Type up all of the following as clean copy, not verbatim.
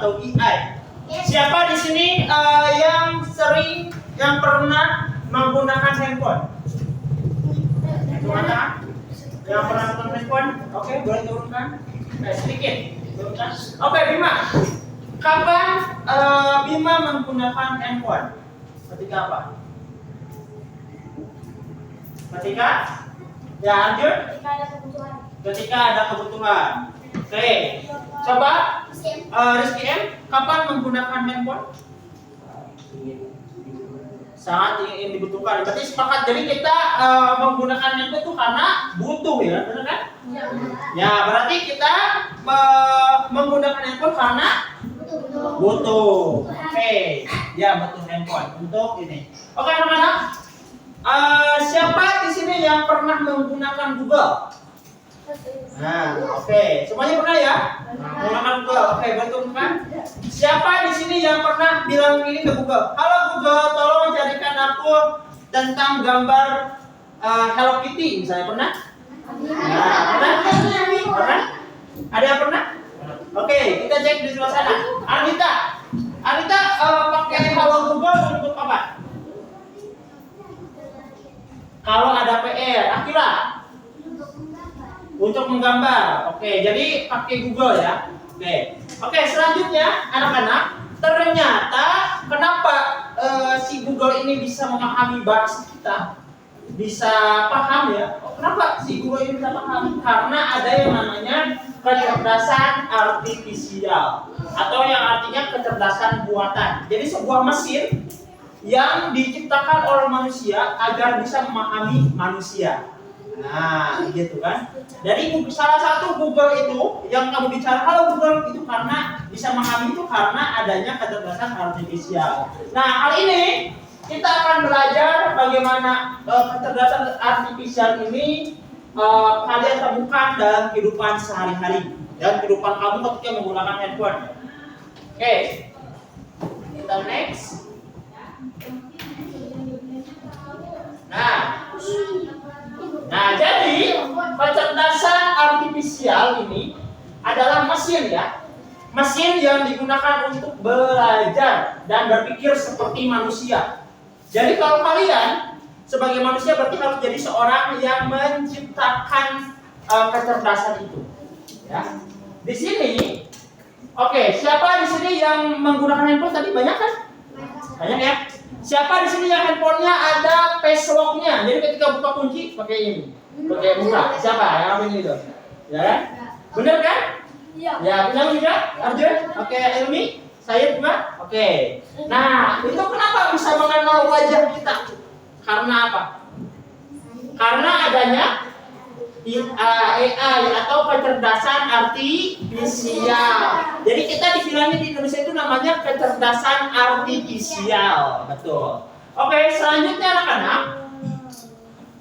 atau EI. Siapa di sini yang pernah menggunakan handphone? Yang pernah menggunakan handphone? Oke, boleh turunkan. Sedikit. Turunkan. Oke, Bima. Kapan Bima menggunakan handphone? Ketika apa? Ketika? Ya, lanjut. Ketika ada kebutuhan. Oke. Coba Rizky M, kapan menggunakan handphone? Sangat ingin dibutuhkan. Berarti sepakat. Jadi kita menggunakan handphone itu karena butuh ya, benar kan? Ya, berarti kita menggunakan handphone karena butuh. Oke. Ya, butuh handphone untuk ini. Oke, anak-anak. Siapa di sini yang pernah menggunakan Google? Nah, oke. Semuanya pernah ya? Menggunakan Google. Oke, betul kan? Siapa di sini yang pernah bilang ini ke Google? Halo Google, tolong carikan aku tentang gambar Hello Kitty, misalnya pernah? Nah, pernah? Pernah? Ada yang pernah? Oke, kita cek di sebelah sana. Anita pakai Halo Google untuk apa? Kalau ada PR, Akira untuk menggambar. Oke, jadi pakai Google ya. Oke, selanjutnya anak-anak, ternyata kenapa si Google ini bisa memahami bahasa kita, bisa paham ya? Kenapa si Google ini bisa paham? Karena ada yang namanya kecerdasan artifisial atau yang artinya kecerdasan buatan. Jadi sebuah mesin yang diciptakan oleh manusia agar bisa memahami manusia. Nah, gitu kan. Jadi salah satu Google itu yang kamu bicara halo Google itu karena bisa memahami itu karena adanya kecerdasan artifisial. Nah, kali ini kita akan belajar bagaimana kecerdasan artifisial ini kalian temukan dalam kehidupan sehari-hari dan kehidupan kamu ketika menggunakan handphone. Oke. Kita next. Nah, jadi kecerdasan artifisial ini adalah mesin ya. Mesin yang digunakan untuk belajar dan berpikir seperti manusia. Jadi kalau kalian sebagai manusia berarti harus jadi seorang yang menciptakan kecerdasan itu. Ya. Di sini, oke, siapa di sini yang menggunakan handphone tadi banyak kan? Banyak ya. Siapa di sini yang handphonenya ada passwordnya? Jadi ketika buka kunci pakai ini, pakai buka. Siapa yang ini itu? Ya kan? Bener kan? Iya. Ya, punya juga? Arjun? Oke, Ilmi? Saya juga? Oke. Nah, itu kenapa bisa mengenal wajah kita? Karena apa? Karena adanya AI atau kecerdasan artifisial. Jadi kita dibilangnya di Indonesia itu namanya kecerdasan artifisial, betul. Oke, selanjutnya anak-anak.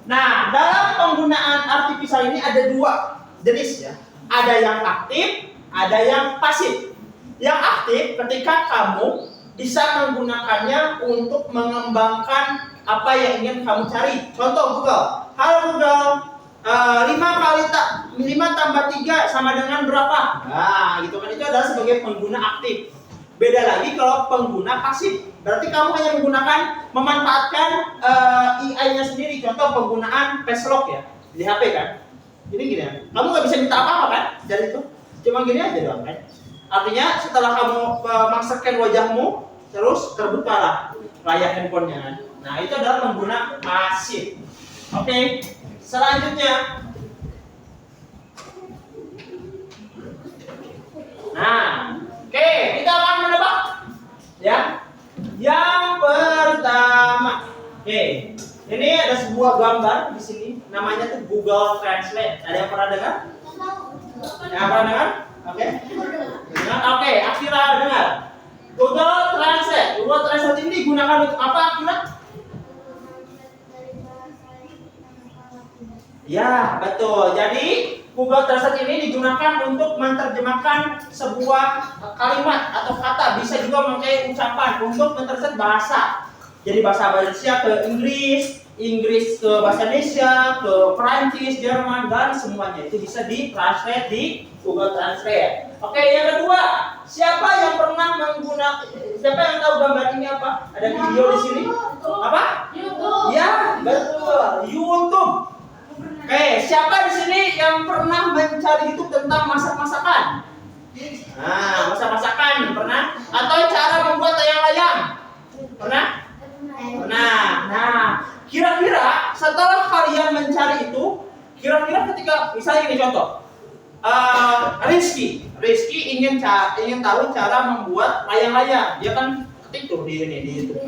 Nah, dalam penggunaan artifisial ini ada dua jenis ya. Ada yang aktif, ada yang pasif. Yang aktif ketika kamu bisa menggunakannya untuk mengembangkan apa yang ingin kamu cari. Contoh Google. Halo Google. 5 tambah 3 sama dengan berapa? Nah, gitu kan, itu adalah sebagai pengguna aktif. Beda lagi kalau pengguna pasif. Berarti kamu hanya memanfaatkan AI-nya sendiri. Contoh penggunaan face lock ya di HP kan. Jadi gini ya. Kamu nggak bisa minta apa-apa kan dari itu. Cuma gini aja doang kan. Artinya setelah kamu memasukkan wajahmu, terus terbukalah layar handphonenya kan. Nah, itu adalah pengguna pasif. Oke. Selanjutnya, kita akan menebak, ya. Yang pertama, ini ada sebuah gambar di sini, namanya tuh Google Translate. Ada yang pernah dengar? Yang pernah dengar? Oke, Akira dengar. Google Translate. Google Translate ini digunakan untuk apa, Akira? Ya, betul. Jadi Google Translate ini digunakan untuk menerjemahkan sebuah kalimat atau kata, bisa juga memakai ucapan untuk mentranslate bahasa. Jadi bahasa Indonesia ke Inggris, Inggris ke bahasa Indonesia, ke Prancis, Jerman, dan semuanya itu bisa di-translate di Google Translate. Oke, yang kedua, siapa yang tahu gambar ini apa? Ada video di sini. Apa? YouTube. Ya, betul. YouTube. Oke, siapa di sini yang pernah mencari YouTube tentang masak-masakan? Nah, masak-masakan pernah? Atau cara membuat layang-layang? Pernah? Pernah. Nah, kira-kira setelah kalian mencari itu, kira-kira ketika misalnya ini contoh, Rizky ingin tahu cara membuat layang-layang. Dia kan ketik tuh di YouTube,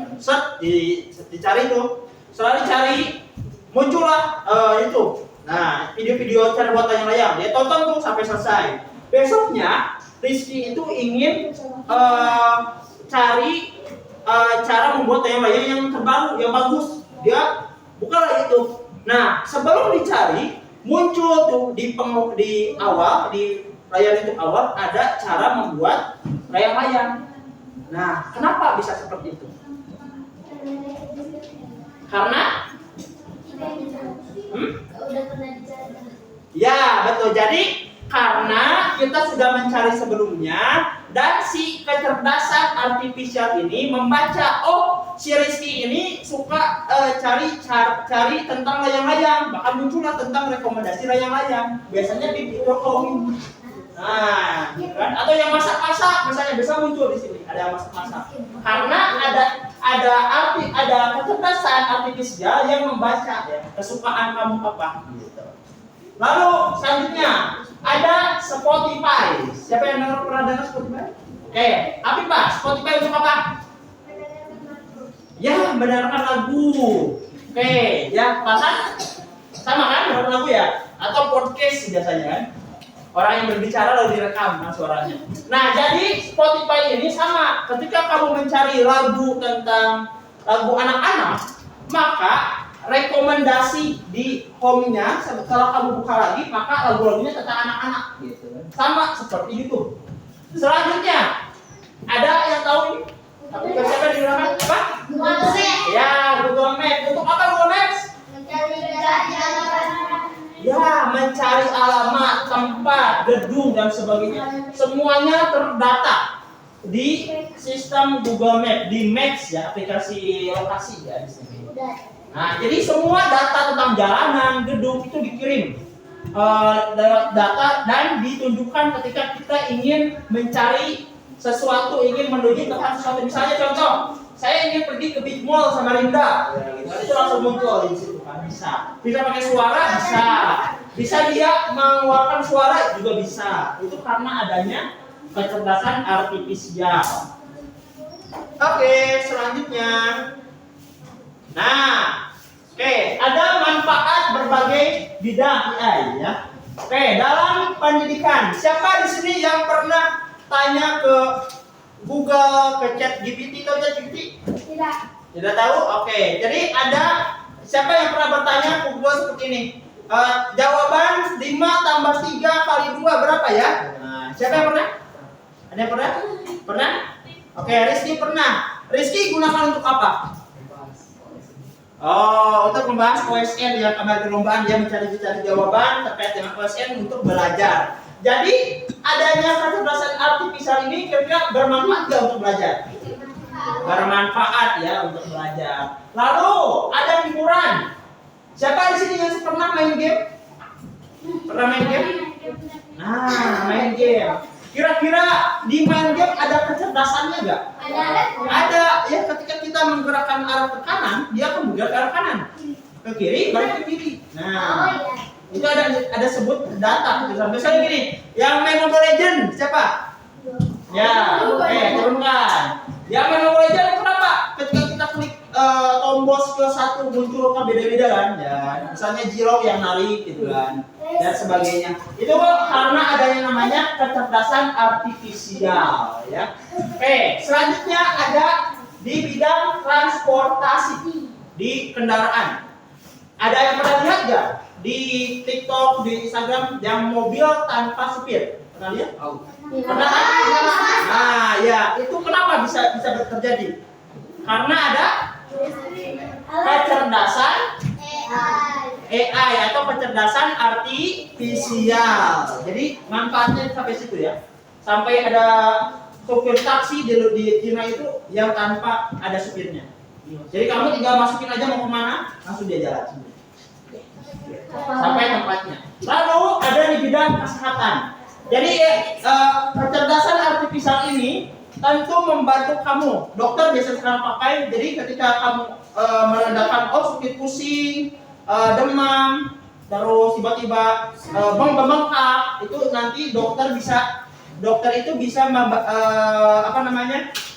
dicari tuh, setelah dicari muncullah itu. Nah, video-video cara buat layang-layang. Dia tonton tuh sampai selesai. Besoknya Rizky itu ingin cari cara membuat layang-layang yang terbaru, yang bagus. Dia bukalah itu. Nah, sebelum dicari muncul tuh di awal, di layar YouTube awal ada cara membuat layang-layang. Nah, kenapa bisa seperti itu? Karena ya, betul. Jadi karena kita sudah mencari sebelumnya dan si kecerdasan artifisial ini membaca, oh si Rizky ini suka cari tentang layang-layang, bahkan muncullah tentang rekomendasi layang-layang. Biasanya di video. Nah, kan? Atau yang masak-masak, misalnya bisa muncul di sini ada yang masak-masak. Karena ada kecerdasan artifisial yang membaca ya, kesukaan kamu apa. Gitu. Lalu selanjutnya ada Spotify. Siapa yang pernah dengar Spotify? Oke, tapi Pak, Spotify untuk apa? Ya, mendengarkan lagu. Oke, ya, pasan sama kan mendengarkan lagu ya? Atau podcast biasanya kan? Orang yang berbicara lalu direkam suaranya. Nah, jadi Spotify ini sama. Ketika kamu mencari lagu tentang lagu anak-anak, maka rekomendasi di home-nya setelah kamu buka lagi, maka lagu-lagunya tentang anak-anak gitu. Sama seperti YouTube. Selanjutnya ada yang tahu ini? Siapa yang digunakan? Apa? Google Maps. Ya, Google Maps. Untuk apa Google Maps? Ya, mencari alamat, tempat, gedung dan sebagainya. Semuanya terdata di sistem Google Maps, di Maps ya, aplikasi lokasi ya di sini. Nah, jadi semua data tentang jalanan, gedung itu dikirim lewat data dan ditunjukkan ketika kita ingin mencari sesuatu, ingin menuju tempat sesuatu. Misalnya contoh, saya ingin pergi ke Big Mall Samarinda, itu langsung muncul di situ kan, bisa pakai suara, bisa dia mengeluarkan suara juga bisa. Itu karena adanya kecerdasan artifisial. Oke, selanjutnya. Nah, ada manfaat berbagai bidang AI ya. Dalam pendidikan, siapa di sini yang pernah tanya ke Google, ke ChatGPT atau ChatGPT? Tidak. Tidak tahu? Jadi ada siapa yang pernah bertanya ke Google seperti ini? Jawaban 5 tambah 3 kali 2 berapa ya? Nah, siapa yang pernah? Ada yang pernah? Pernah? Rizky pernah. Rizky gunakan untuk apa? Untuk membahas OSN yang kemarin perlombaan, dia mencari jawaban terkait dengan OSN untuk belajar. Jadi adanya kecerdasan artifisial ini kira-kira bermanfaat nggak untuk belajar? Bermanfaat ya untuk belajar. Lalu ada hiburan. Siapa di sini yang pernah main game? Pernah main game? Nah, main game. Kira-kira di main game ada kecerdasannya nggak? Ada. Ya, ketika kita menggerakkan arah ke kanan, dia akan bergerak ke arah kanan. Ke kiri, balik ke kiri. Nah, itu ada sebut data. Misalnya gini, yang main Mobile Legends siapa? Ya, turunkan. Yang main Mobile Legends kenapa? Ketika kita klik tombol skill 1 muncul kan beda-beda kan? Ya, misalnya Jiro yang narik gitu kan. Dan sebagainya. Itu karena ada yang namanya kecerdasan artifisial ya. Selanjutnya ada di bidang transportasi di kendaraan. Ada yang pernah lihat nggak di TikTok, di Instagram yang mobil tanpa supir? Pernah lihat? Pernah kan? Nah, ya itu kenapa bisa terjadi? Karena ada kecerdasan AI atau kecerdasan artifisial. Jadi manfaatnya sampai situ ya. Sampai ada supir taksi di Cina itu yang tanpa ada supirnya. Jadi kamu tinggal masukin aja mau kemana, langsung dia jalan sendiri. Sampai tempatnya. Lalu ada di bidang kesehatan. Jadi kecerdasan artifisial ini tentu membantu kamu. Dokter biasa sekarang pakai. Jadi ketika kamu merasakan sakit pusing, demam, terus tiba-tiba bengkak, itu nanti dokter itu bisa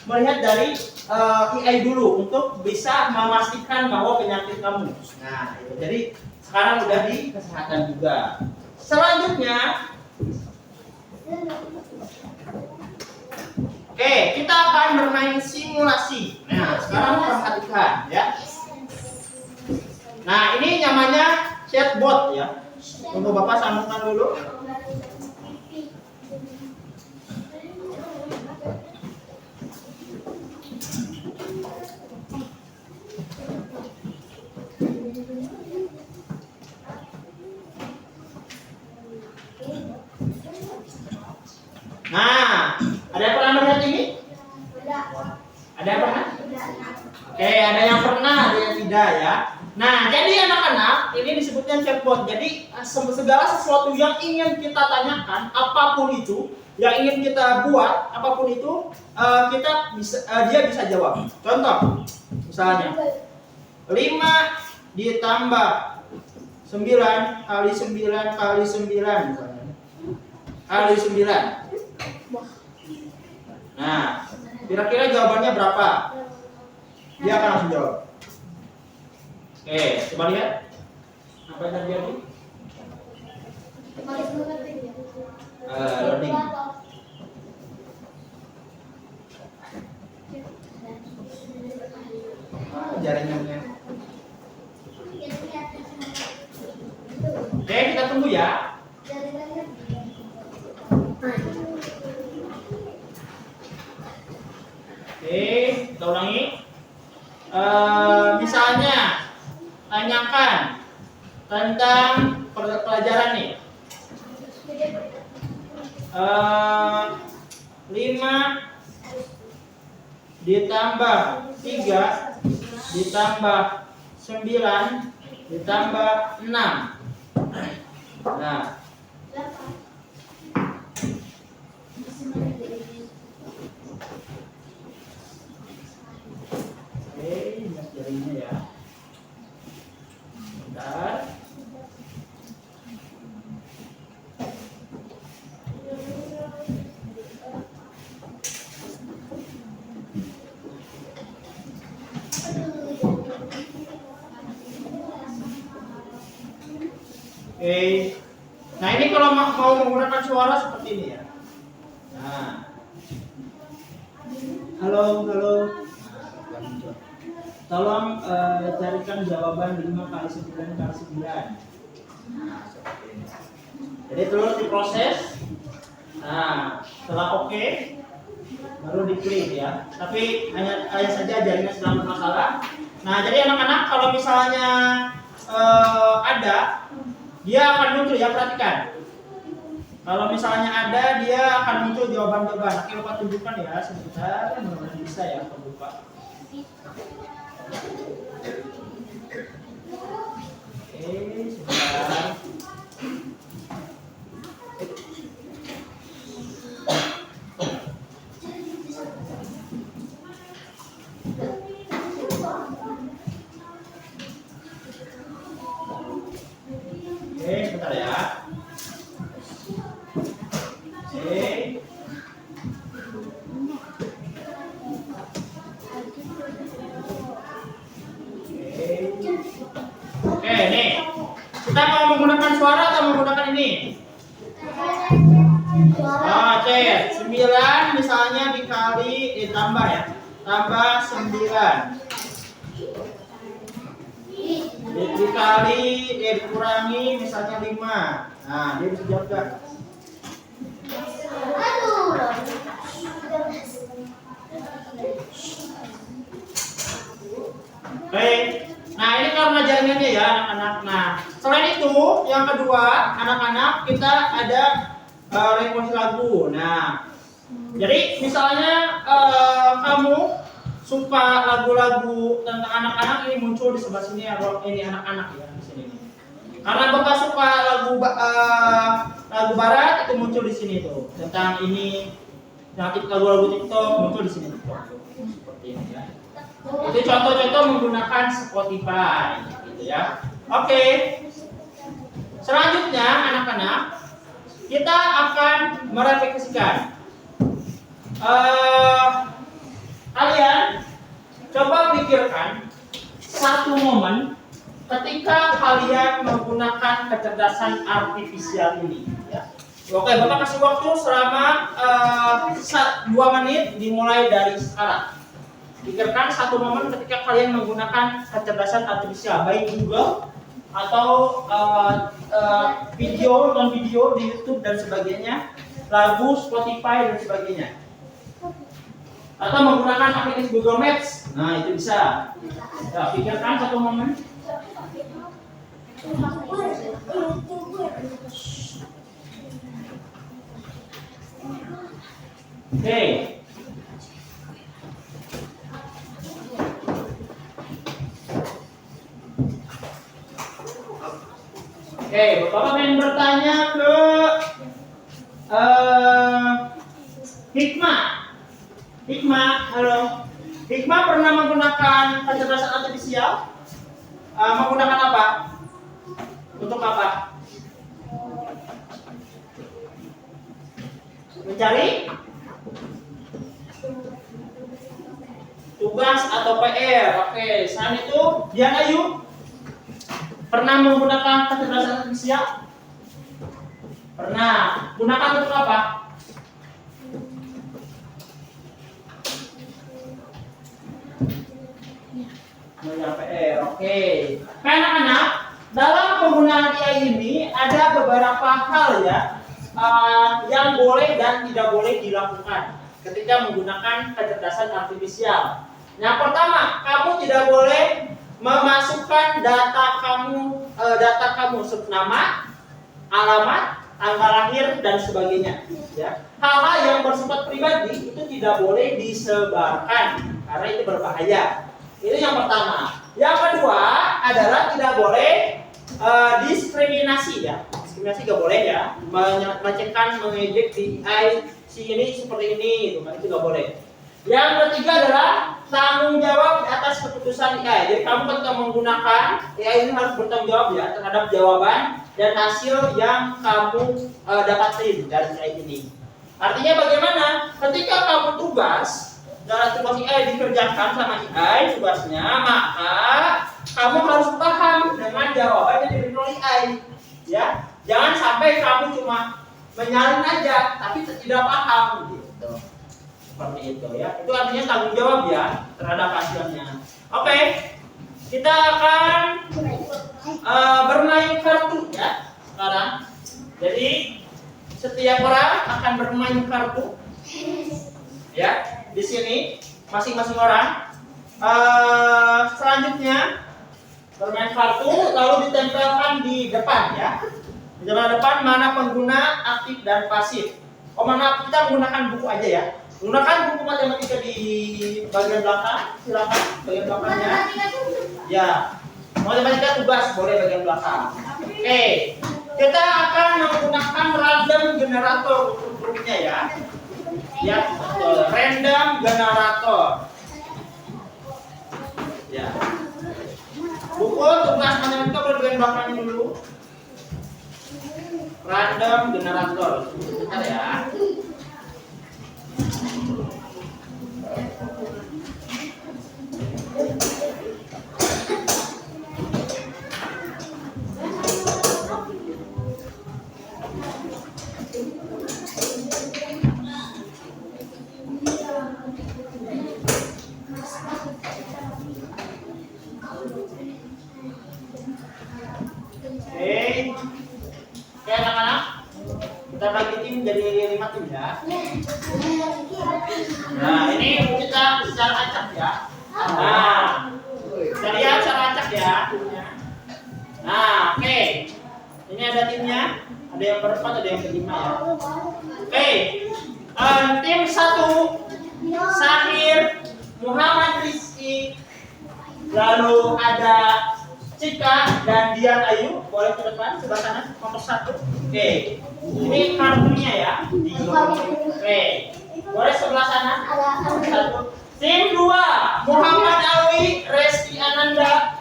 melihat dari AI dulu untuk bisa memastikan bahwa penyakit kamu. Nah, itu. Jadi sekarang udah di kesehatan juga. Selanjutnya, oke, kita akan bermain simulasi. Nah, sekarang perhatikan ya. Nah, ini namanya chatbot ya. Tunggu Bapak sambungkan dulu. Nah, ada yang pernah melihat ini? Ada yang pernah? Oke, ada yang pernah, ada yang tidak ya. Nah, jadi anak-anak, ini disebutnya chatbot. Jadi segala sesuatu yang ingin kita tanyakan, apapun itu, yang ingin kita buat, apapun itu, dia bisa jawab. Contoh, misalnya 5 ditambah 9 kali 9 kali 9 misalnya. Kali 9. Nah, kira-kira jawabannya berapa? Dia akan langsung jawab. Oke, coba lihat. Apa yang terjadi? Loading. Jaringannya. Oke, kita tunggu ya. Oke, kita ulangi. Misalnya, tanyakan tentang pelajaran nih. 5 ditambah 3 ditambah 9 ditambah 6. Nah, oke, lihat jarinya ya. Bentar. Oke. Nah, ini kalau mau menggunakan suara seperti ini ya. Nah. Halo. Tolong carikan jawaban 5 kali 9 kali 9. Nah, seperti ini. Jadi terus diproses. Nah, setelah oke, baru diklik ya. Tapi hanya saja jaringan sedang bermasalah. Nah, jadi anak-anak kalau misalnya ada, dia akan muncul ya, perhatikan. Kalau misalnya ada, dia akan muncul jawaban-jawaban. Oke, lupa tunjukkan ya sebentar. Mudah-mudahan bisa ya terbuka. Oke, sebentar. Oke, sebentar ya. Oke, nih. Kita mau menggunakan suara atau menggunakan ini? Oke, 9 misalnya ditambah ya. Tambah 9. Dikali, dikurangi misalnya 5. Nah, dia bisa jawab gak? Oke, Nah, ini karena jaringannya ya anak-anak. Nah, selain itu, yang kedua, anak-anak kita ada rekomendasi lagu. Nah, jadi misalnya kamu suka lagu-lagu tentang anak-anak, ini muncul di sebelah sini ini anak-anak ya di sini. Karena Bapak suka lagu barat, itu muncul di sini tuh. Tentang ini, lagu-lagu TikTok muncul di sini tuh. Seperti ini ya. Itu contoh-contoh menggunakan Spotify gitu ya. Oke. Selanjutnya anak-anak, kita akan merefleksikan. Kalian coba pikirkan satu momen ketika kalian menggunakan kecerdasan artifisial ini ya. Oke, Bapak kasih waktu selama 2 menit dimulai dari sekarang. Pikirkan satu momen ketika kalian menggunakan kecerdasan artifisial, baik Google atau video di YouTube dan sebagainya, lagu Spotify dan sebagainya, atau menggunakan aplikasi Google Maps. Nah, itu bisa. Ya, pikirkan satu momen. Oke. Oke, Bapak pengen bertanya ke Hikmah. Hikmah, halo. Hikmah pernah menggunakan kecerdasan artifisial? Menggunakan apa? Untuk apa? Mencari tugas atau PR. Oke, selain itu, Dian Ayu pernah menggunakan kecerdasan artifisial? Pernah. Gunakan untuk apa? PR. Oke. Anak-anak, dalam penggunaan AI ini ada beberapa hal ya yang boleh dan tidak boleh dilakukan ketika menggunakan kecerdasan artifisial. Yang pertama, kamu tidak boleh memasukkan data kamu seperti nama, alamat, tanggal lahir dan sebagainya. Ya. Hal-hal yang bersifat pribadi itu tidak boleh disebarkan karena itu berbahaya. Itu yang pertama. Yang kedua adalah tidak boleh diskriminasi ya. Diskriminasi nggak boleh ya. Melecehkan, mengejek di AI si ini seperti ini, itu nggak boleh. Yang ketiga adalah tanggung jawab di atas keputusan AI. Jadi kamu ketika menggunakan AI ini harus bertanggung jawab ya terhadap jawaban dan hasil yang kamu dapatin dari AI ini. Artinya bagaimana? Ketika kamu tugas dalam tugas AI dikerjakan sama AI tugasnya, maka kamu harus paham dengan jawaban yang diberikan oleh AI. Ya, jangan sampai kamu cuma menyalin aja tapi tidak paham gitu. Seperti itu ya. Itu artinya tanggung jawab ya terhadap hasilnya. Oke, kita akan bermain kartu ya sekarang. Jadi setiap orang akan bermain kartu ya. Di sini masing-masing orang. Selanjutnya bermain kartu lalu ditempelkan di depan ya. Di depan mana pengguna aktif dan pasif. Mana kita menggunakan buku aja ya. Gunakan buku matematika di bagian belakang, silakan bagian belakangnya. Ya, matematika tugas boleh bagian belakang. Oke, kita akan menggunakan random generator untuk grupnya ya. Ya, random generator. Ya. Buku tugas matematika boleh bagian belakangnya dulu. Random generator. Bentar ya. Oke anak-anak, kita bagi tim jadi 5 tim ya. Nah ini kita secara acak ya. Nah Kita lihat cara acak ya timnya. Nah, oke. Ini ada timnya. Ada yang berempat, ada yang berlima ya. Oke. Tim 1 Syahir, Muhammad Rizky, lalu ada Cika dan Dian Ayu. Boleh ke depan sebelah sana nomor 1. Oke. Ini kartunya ya. Oke. Boleh sebelah sana. Nomor 1. Tim 2 Muhammad Alwi, Resti Ananda,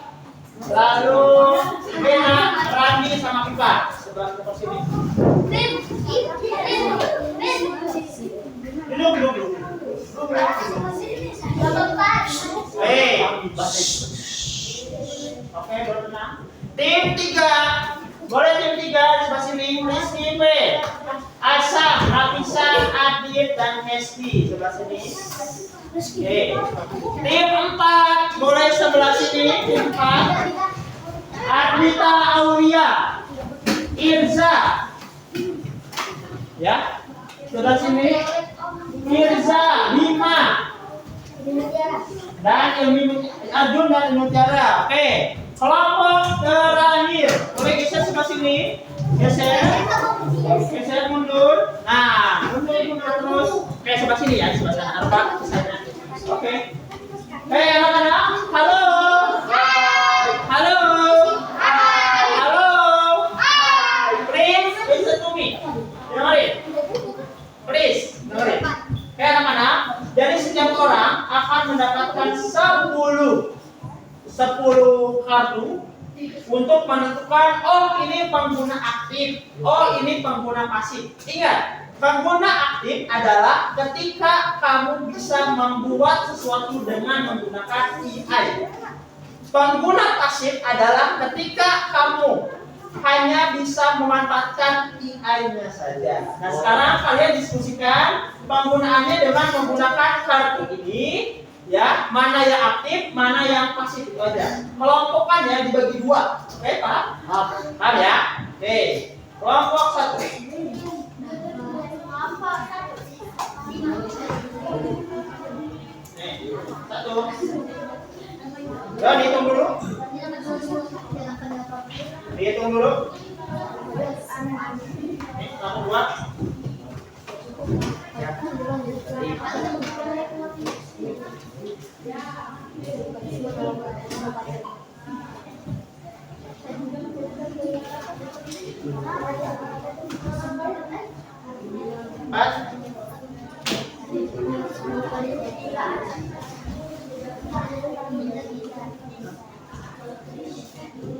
lalu Bena, Randi sama Pipa. Sebelah nomor sini. Duduk. Oke, bertenang. Tim 3. Boleh tim 3 di sebelah sini. Rizky P, Asa, Rafisa, Adit dan Hesti sebelah sini. Oke. Tim 4 boleh sebelah sini. Tim 4. Adita Aulia, Irza. Ya. Sebelah sini. Irza, Bima, dan Arjun dan Mutiara. Oke, kelompok terakhir. Boleh geser sebelah sini. Geser mundur. Nah, mundur terus. Oke, sebelah sini ya, sebelah sana. Arba, sana. Oke. Anak-anak, halo. Halo. Halo. Please listen to me. Dengerin. Please, dengerin. Oke anak-anak, jadi setiap orang akan mendapatkan 10 kartu untuk menentukan oh ini pengguna aktif, oh ini pengguna pasif. Ingat, pengguna aktif adalah ketika kamu bisa membuat sesuatu dengan menggunakan AI. Pengguna pasif adalah ketika kamu hanya bisa memanfaatkan AI-nya saja. Nah, sekarang kalian diskusikan penggunaannya dengan menggunakan kartu ini, ya. Mana yang aktif, mana yang pasif itu aja. Kelompokannya dibagi 2. Oke, Pak? Paham ya? Oke. Kelompok 1. Nih, 1. Ya, dihitung dulu. Dihitung dulu. Nih, 1, 2. Ya.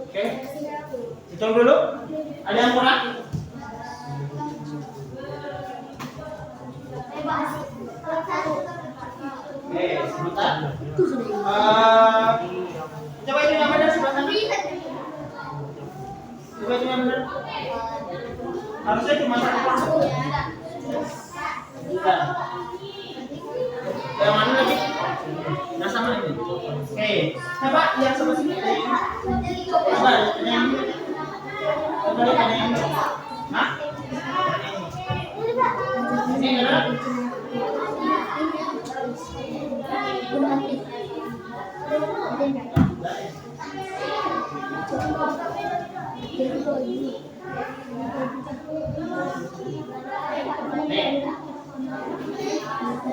Oke, hitung dulu. Ada yang kurang? Oke, sebentar. Coba itu yang benar sebelah sana. Coba itu yang benar. Harusnya cuma 1. Bukan. Yang mana lagi? Nah sama ini. Oke, coba yang sebelah sini. Coba yang ini. Coba ada yang ini. Hah? Ini benar?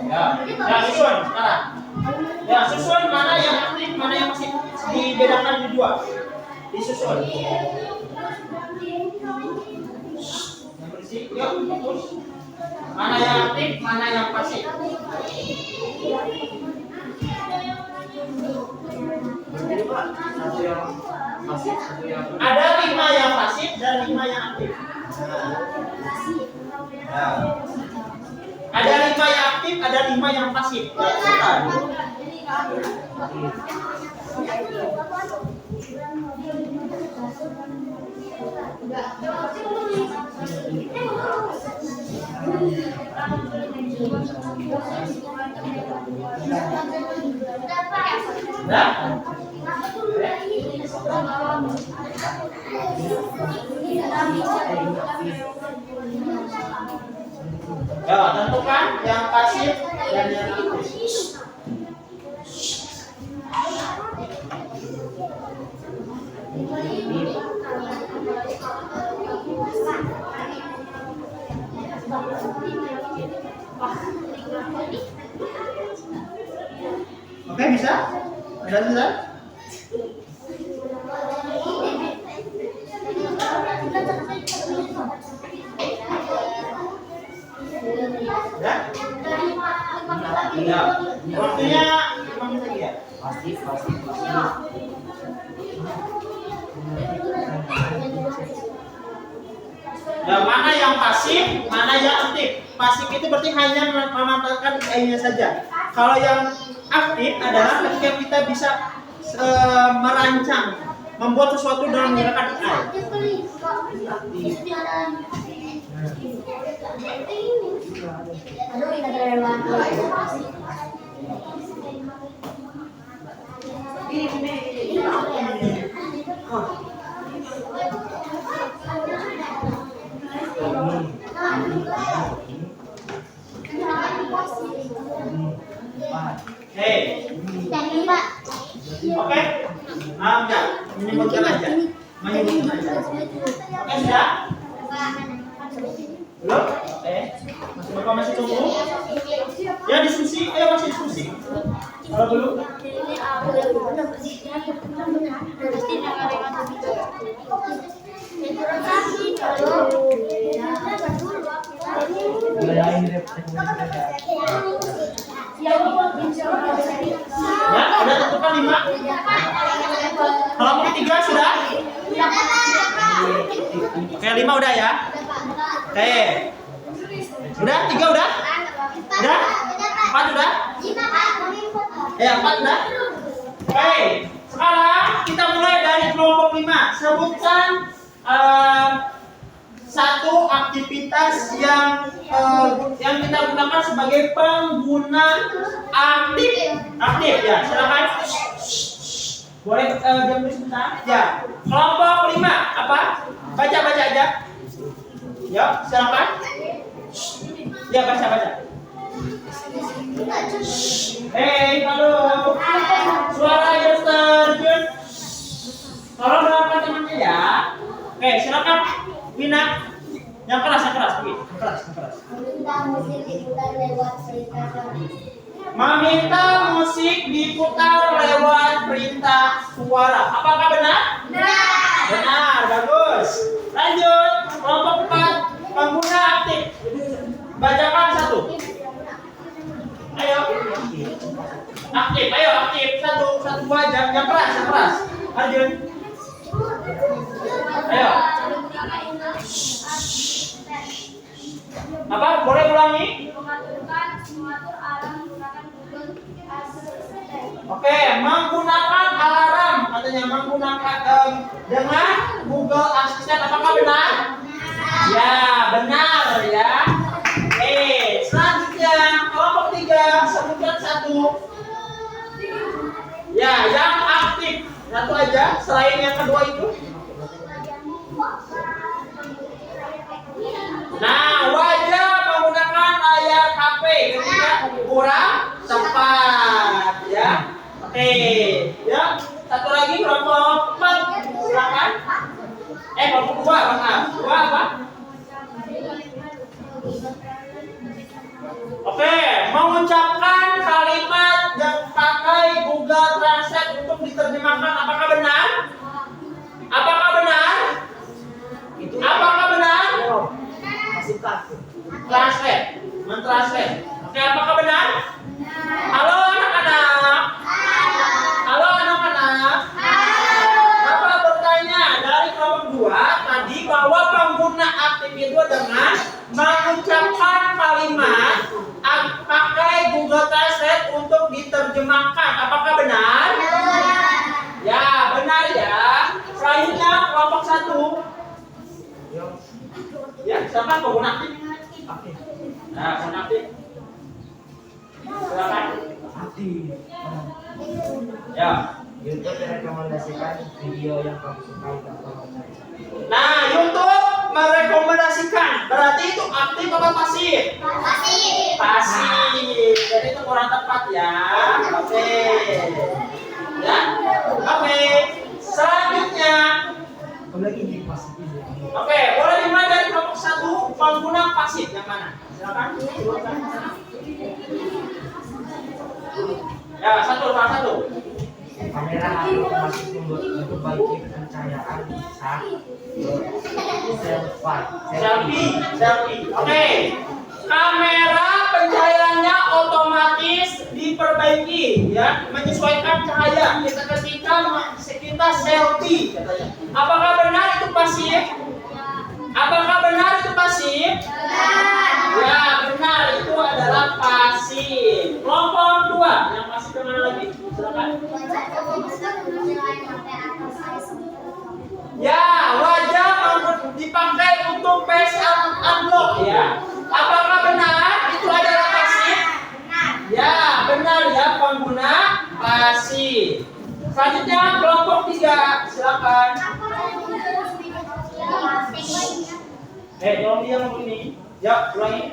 Ya, susun sekarang. Ya, susun mana yang aktif, mana yang pasif. Dibedakan di 2. Disusun. Yang bersih, yuk, terus. Mana yang aktif, mana yang pasif. Ada 5 yang pasif dan 5 yang aktif. Ya. Ada 5 yang aktif, ada 5 yang pasif. Ya, tentukan yang pasif dan yang aktif. Oke, bisa? Bisa? Ya? Iya. Waktunya 5 menit lagi ya? Pasti. Ya, mana yang pasif, mana yang aktif. Pasif itu berarti hanya memanfaatkan AI-nya saja. Kalau yang aktif adalah ketika kita bisa merancang, membuat sesuatu dengan menggunakan AI. Hei. Oke. Enggak, menyebutkan aja. Oke, sudah? Belum? Masih tunggu? Ya, diskusi. Ayo masih diskusi. Kalau belum? Ya, udah tentukan 5. Kelompok 3 sudah? Oke, 5 udah ya? Oke. Udah? 3 udah? Udah? 4 udah? 4 udah? Oke. Sekarang kita mulai dari kelompok 5. Sebutkan satu aktivitas yang kita gunakan sebagai pengguna aktif ya. Silakan. Boleh diam dulu sebentar. Ya. Kelompok 5 apa? Baca aja. Ya, silakan. Ya, baca. Hei, halo. Suara yang terjun. Tolong dengarkan temannya ya. Oke, silakan. Wina, yang keras. Meminta musik diputar lewat perintah suara. Apakah benar? Benar, bagus. Lanjut, kelompok 4, pengguna aktif. Bacakan 1. Ayo. Aktif. Satu aja, yang keras. Lanjut. Ayo. Apa? Boleh ulangi? Oke, menggunakan alarm. Katanya menggunakan dengan Google Assistant. Apakah benar? Ya, benar ya. Selanjutnya kelompok 3, sebutkan 1. Ya, yang aktif. 1 aja, selain yang kedua itu. Nah, wajah menggunakan layar HP ketika kurang tepat ya. Oke, ya. Satu lagi kelompok 4. Silakan. Kelompok 2, maaf. 2 apa? Oke, mengucapkan kalimat yang pakai Google Translate untuk diterjemahkan. Apakah benar? Mentranslate. Oke, apakah benar? Halo anak-anak. Bapak bertanya dari kelompok 2 tadi bahwa pengguna aktif itu dengan mengucapkan kalimat pakai Google Translate untuk diterjemahkan. Apakah benar? Ya, benar ya. Selanjutnya kelompok 1. Ya, siapa pengguna aktif? Nah, pengguna aktif. Silakan. Aktif. Ya. YouTube merekomendasikan video yang kamu sukai atau Nah, YouTube merekomendasikan. Berarti itu aktif apa pasif? Pasif. Jadi itu kurang tepat ya. Oke. Ya. Oke. Selanjutnya. lagi di pasif. Oke, boleh dimulai dari kelompok satu pengguna pasif yang mana? Silakan. Ya, salah satu. Kamera otomatis memperbaiki pencahayaan saat Selfie. Oke. Kamera pencahayaannya otomatis diperbaiki ya, menyesuaikan cahaya ketika kita selfie katanya. Apakah benar itu pasif? Apakah benar itu pasif? Ya, benar, itu adalah pasif. Kelompok 2, yang pasif yang mana lagi? Silakan. Ya, wajah dipakai untuk face unlock ya. Apakah benar itu adalah pasif? Ya, benar ya, pengguna pasif. Selanjutnya kelompok 3, silakan. Tolong dia ngomong ini. Ya, ulangi.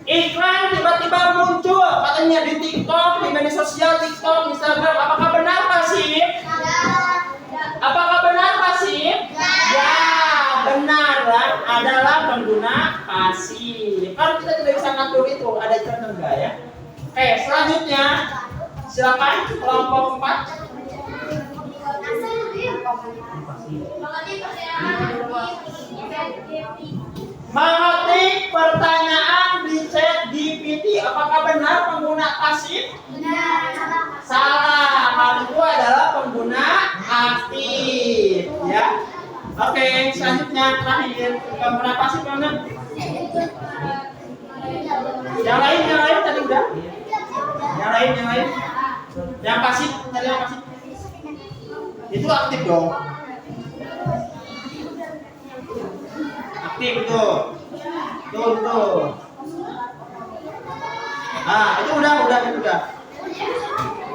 Iklan tiba-tiba muncul katanya di TikTok, di media sosial TikTok, Instagram. Apakah benar pasif? Apakah benar pasif? Ya, benar kan? Adalah pengguna pasif. Kalau kita tidak bisa ngatur itu, ada iklan enggak ya? Oke, selanjutnya silakan kelompok 4. Mengetik pertanyaan di chat GPT. Apakah benar pengguna pasif? Salah. Hal itu adalah pengguna aktif ya. Oke, selanjutnya terakhir pengguna pasif mana? Yang lain tadi udah. Yang lain. Yang pasif tadi yang pasif. Itu aktif dong. Aktif tuh. Tuh. Ah, itu udah.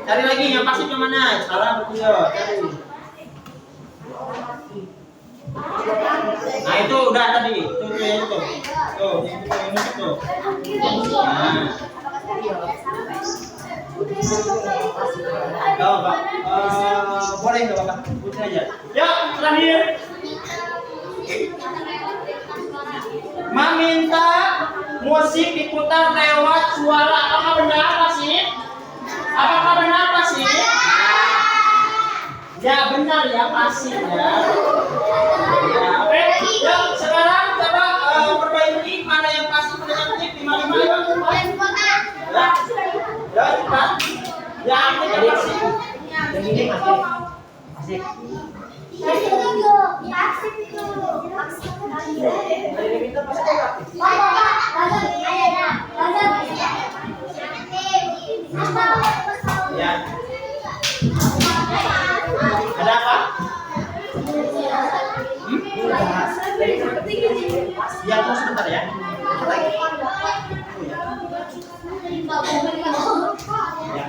Cari lagi yang pasif yang mana? Salah betul. Cari. Nah, itu udah tadi. Tuh yang itu. Tuh, yang itu. Nah. Boleh nggak Bapak? Putus aja. Ya, terakhir. Meminta musik diputar lewat suara. Apakah benar pasif? Ya, benar ya, pasif ya. Ya, oke. Ya, sekarang coba perbaiki mana yang pasif, mana yang aktif. 55 ya. Ya, cepat. Ya, aktif jadi pasif. Yang ini masih Ya. Ada apa? Ya, tunggu sebentar ya. Ya.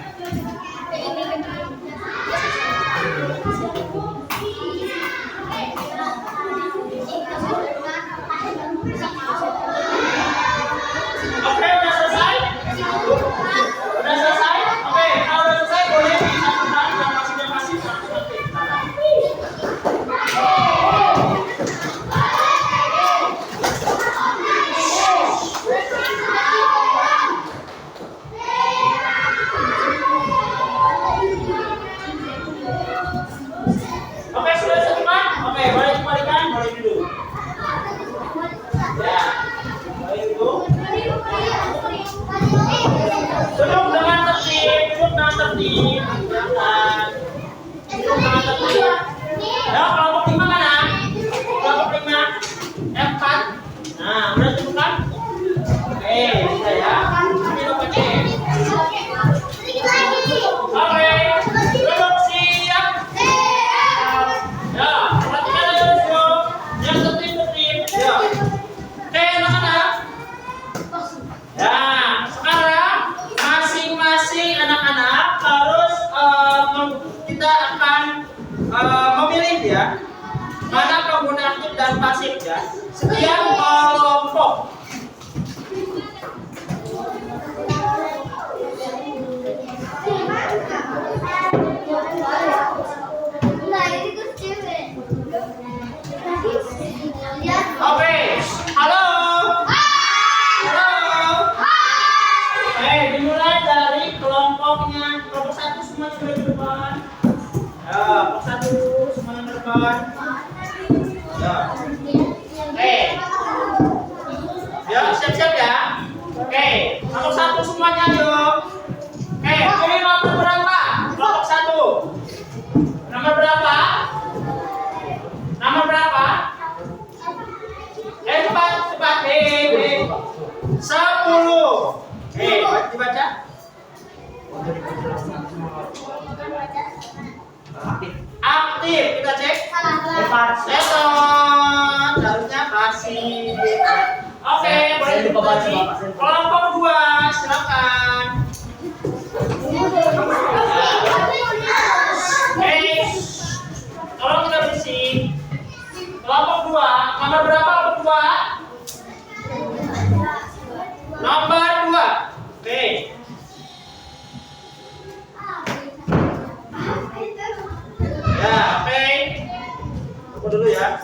Oke, udah selesai? Udah selesai? Oke, kalau udah selesai boleh disatukan yang masih Oke, sudah disatukan? Oke, boleh dikembalikan, boleh duduk. Ya, boleh duduk. Duduk dengan tertib. Jangan. Duduk dengan tertib. Ya, kelompok 5 mana? Kelompok 5 F4. Nah, udah duduk kan? Oke, bisa ya. Duduk aja. Oke, duduk siap. Ya, perhatikan aja duduk. Yang tertib. Ya. Oke, anak-anak. Ya, sekarang masing-masing anak-anak harus kita akan memilih ya mana pengguna aktif dan pasif ya. Setiap kelompok. teman-teman. Ya. Oke. Ya, siap-siap ya. Oke, nomor 1 semuanya yuk. Oke, pilih nomor berapa? Kelompok 1. Nomor berapa? Nomor berapa? Cepat. 10. Dibaca. Aktif. Kita cek. Seton. Harusnya pasif. Oke, boleh dibaca. Kelompok 2, silakan. Tolong kita bersih. Kelompok 2, nomor berapa kelompok 2? Nomor 2. Oke. Ya, oke. Tunggu dulu ya.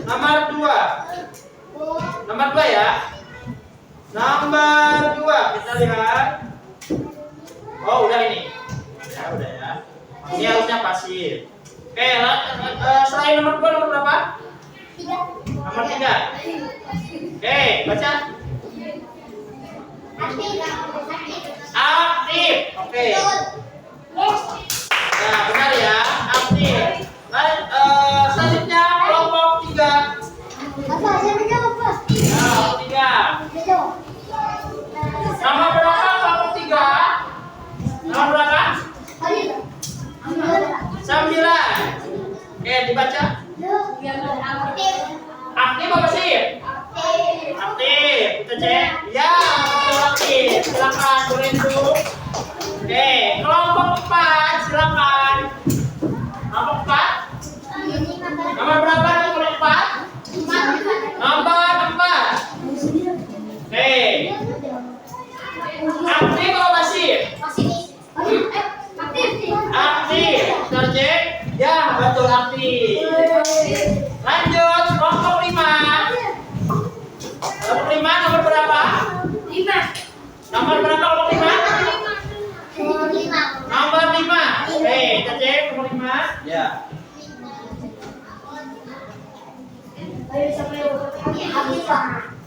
Nomor 2. Nomor 2 ya. Nomor 2 kita lihat. Oh, udah ini. Ya, udah ya. Ini harusnya pasif. Oke, selain nomor 2 nomor berapa? 3. Nomor 3. Oke, baca. Aktif. Oke. Nah, benar ya. Aktif. Selanjutnya kelompok 3. Apa? Saya menjawab, Pak. Kelompok 3. Menjawab. Nomor berapa kelompok 3? Nomor berapa? 9. Oke, dibaca. Aktif apa sih? Aktif. Kita cek. Ya, betul aktif. Silakan boleh duduk. Oke, kelompok 4 silakan. Kelompok 4. Nomor berapa nih kelompok 4? Nomor 4. Oke. Aktif atau pasif? Aktif. Kita cek. Ya, betul aktif. Lanjut, kelompok 5. Kelompok 5 nomor berapa? 5. Nomor berapa kelompok 5? Nomor 5. Oke, kita cek nomor 5. Ya.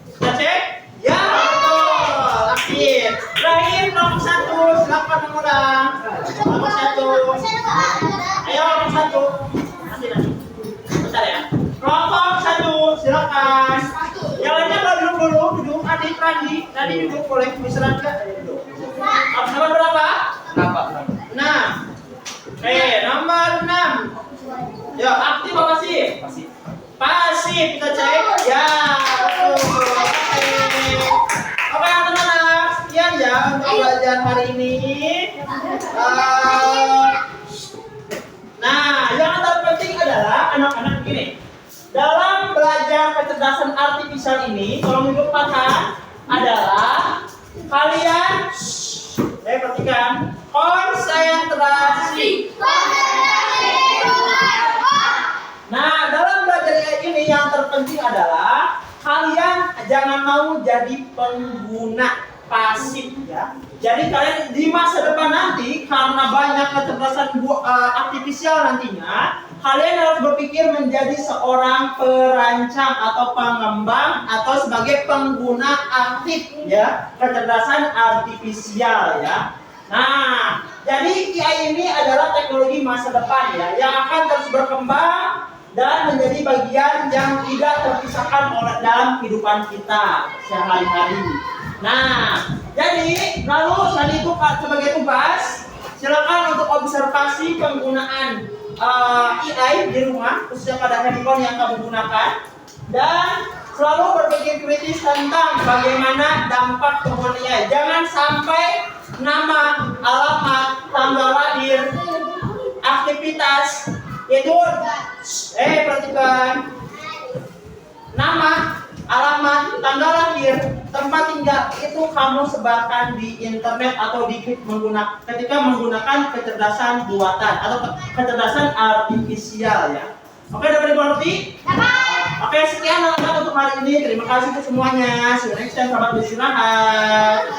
Kita cek. Ya, betul. Aktif. Terakhir nomor 1. Silakan mengulang. Nomor 1. Ayo nomor 1. Nanti. Bentar ya. Kelompok 1. Silakan. Yang lainnya kalau duduk. Adik, Randi. Tadi duduk boleh. Bisa juga. Duduk. Nomor berapa? 6. Oke, nomor 6. Ya, aktif apa sih? Pasif. Kita cek. Ya, betul. Oke, anak-anak. Sekian ya untuk belajar hari ini. Nah, yang terpenting adalah anak-anak begini. Dalam belajar kecerdasan artifisial ini, tolong dilupakan adalah kalian perhatikan konsentrasi. Nah, dalam belajar ini yang terpenting adalah kalian jangan mau jadi pengguna pasif ya. Jadi kalian di masa depan nanti karena banyak kecerdasan artifisial nantinya, kalian harus berpikir menjadi seorang perancang atau pengembang atau sebagai pengguna aktif ya kecerdasan artifisial ya. Nah, jadi AI ini adalah teknologi masa depan ya yang akan terus berkembang dan menjadi bagian yang tidak terpisahkan oleh dalam kehidupan kita sehari-hari. Nah, jadi lalu tadi itu sebagai tugas, silakan untuk observasi penggunaan AI di rumah, khususnya pada handphone yang kamu gunakan, dan selalu berpikir kritis tentang bagaimana dampak penggunaan AI. Jangan sampai nama, alamat, tanggal lahir, aktivitas itu perhatikan nama, alamat, tanggal lahir, tempat tinggal itu kamu sebarkan di internet atau ketika menggunakan kecerdasan buatan atau kecerdasan artifisial ya. Oke, dapat dimengerti? Oke, sekian anak-anak untuk hari ini. Terima kasih untuk semuanya. See you next time. Selamat beristirahat.